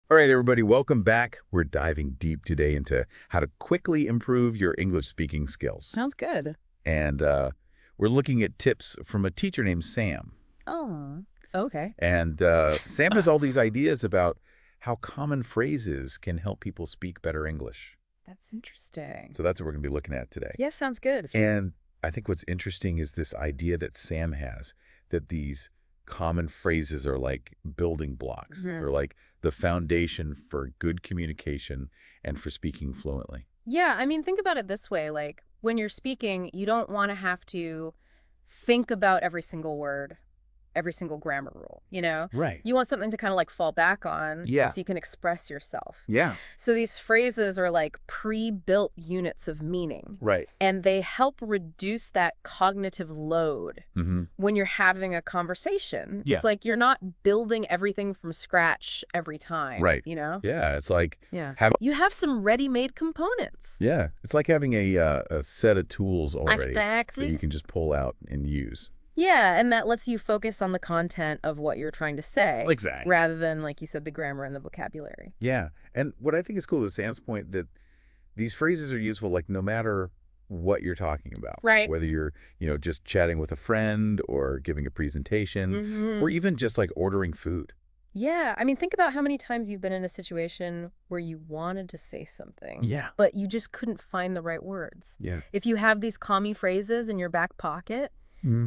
All right, everybody, welcome back. We're diving deep today into how to quickly improve your English speaking skills. Sounds good. And we're looking at tips from a teacher named Sam. Oh, okay. And Sam has all these ideas about how common phrases can help people speak better English. That's interesting. So that's what we're going to be looking at today. Yeah, sounds good. And I think what's interesting is this idea that Sam has, that these common phrases are like building blocks. They're like the foundation for good communication and for speaking fluently. Yeah, I mean, think about it this way. Like, when you're speaking, you don't want to have to think about every single word, every single grammar rule, you know? Right. You want something to kind of like fall back on Yeah. so you can express yourself. Yeah. So these phrases are like pre-built units of meaning. Right. And they help reduce that cognitive load when you're having a conversation. Yeah. It's like you're not building everything from scratch every time. Right. You know? Yeah. It's like You have some ready-made components. yeah. It's like having a set of tools already that Exactly. you can just pull out and use. Yeah, and that lets you focus on the content of what you're trying to say. Exactly. Rather than, like you said, the grammar and the vocabulary. Yeah. And what I think is cool is Sam's point that these phrases are useful like no matter what you're talking about. Right. Whether you're, just chatting with a friend or giving a presentation or even just like ordering food. Yeah, I mean, think about how many times you've been in a situation where you wanted to say something. Yeah. But you just couldn't find the right words. Yeah. If you have these calming phrases in your back pocket,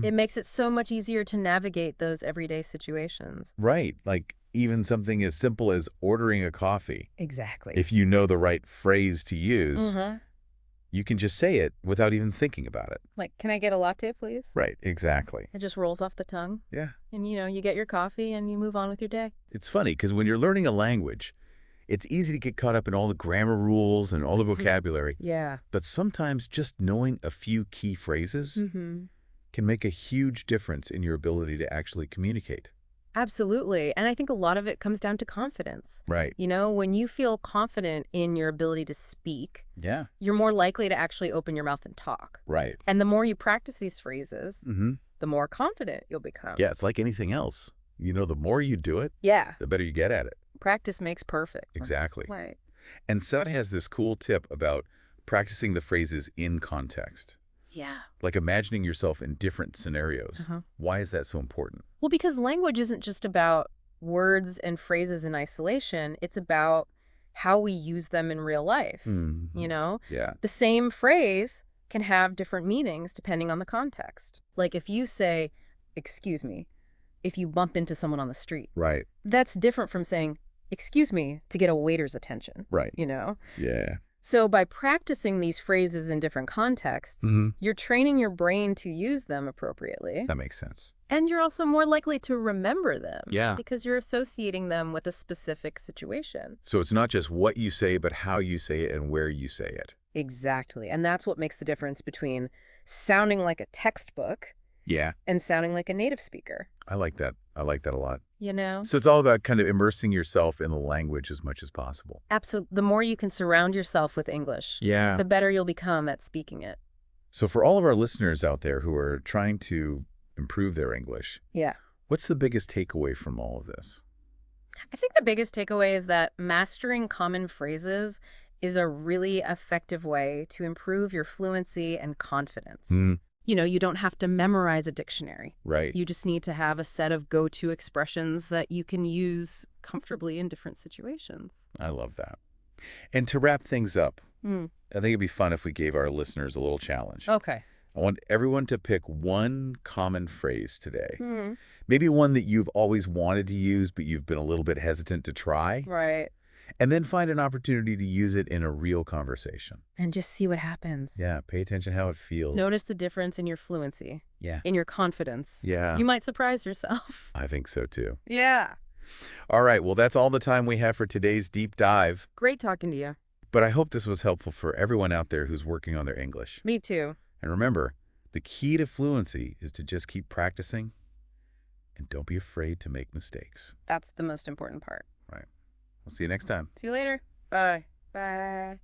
it makes it so much easier to navigate those everyday situations. Right. Like even something as simple as ordering a coffee. Exactly. If you know the right phrase to use, you can just say it without even thinking about it. Like, can I get a latte, please? Right. Exactly. It just rolls off the tongue. Yeah. And, you get your coffee and you move on with your day. It's funny because when you're learning a language, it's easy to get caught up in all the grammar rules and all the vocabulary. Yeah. But sometimes just knowing a few key phrases can make a huge difference in your ability to actually communicate. Absolutely. And I think a lot of it comes down to confidence. Right. When you feel confident in your ability to speak, Yeah. you're more likely to actually open your mouth and talk. Right. And the more you practice these phrases, the more confident you'll become. Yeah, it's like anything else. The more you do it, Yeah. the better you get at it. Practice makes perfect. Exactly. Right. And Seth has this cool tip about practicing the phrases in context. Yeah. Like imagining yourself in different scenarios. Why is that so important? Well, because language isn't just about words and phrases in isolation. It's about how we use them in real life. Yeah. The same phrase can have different meanings depending on the context. Like if you say, excuse me, if you bump into someone on the street. Right. That's different from saying, excuse me, to get a waiter's attention. Right. Yeah. Yeah. So by practicing these phrases in different contexts, you're training your brain to use them appropriately. That makes sense. And you're also more likely to remember them. Yeah. Because you're associating them with a specific situation. So it's not just what you say, but how you say it and where you say it. Exactly. And that's what makes the difference between sounding like a textbook and sounding like a native speaker. I like that. I like that a lot. So it's all about kind of immersing yourself in the language as much as possible. Absolutely. The more you can surround yourself with English, the better you'll become at speaking it. So for all of our listeners out there who are trying to improve their English, what's the biggest takeaway from all of this? I think the biggest takeaway is that mastering common phrases is a really effective way to improve your fluency and confidence. You don't have to memorize a dictionary. Right. You just need to have a set of go-to expressions that you can use comfortably in different situations. I love that. And to wrap things up, I think it'd be fun if we gave our listeners a little challenge. Okay. I want everyone to pick one common phrase today. Maybe one that you've always wanted to use, but you've been a little bit hesitant to try. Right. And then find an opportunity to use it in a real conversation. And just see what happens. Yeah, pay attention how it feels. Notice the difference in your fluency. Yeah. In your confidence. Yeah. You might surprise yourself. I think so too. Yeah. All right, well, that's all the time we have for today's deep dive. Great talking to you. But I hope this was helpful for everyone out there who's working on their English. Me too. And remember, the key to fluency is to just keep practicing and don't be afraid to make mistakes. That's the most important part. Right. We'll see you next time. See you later. Bye. Bye.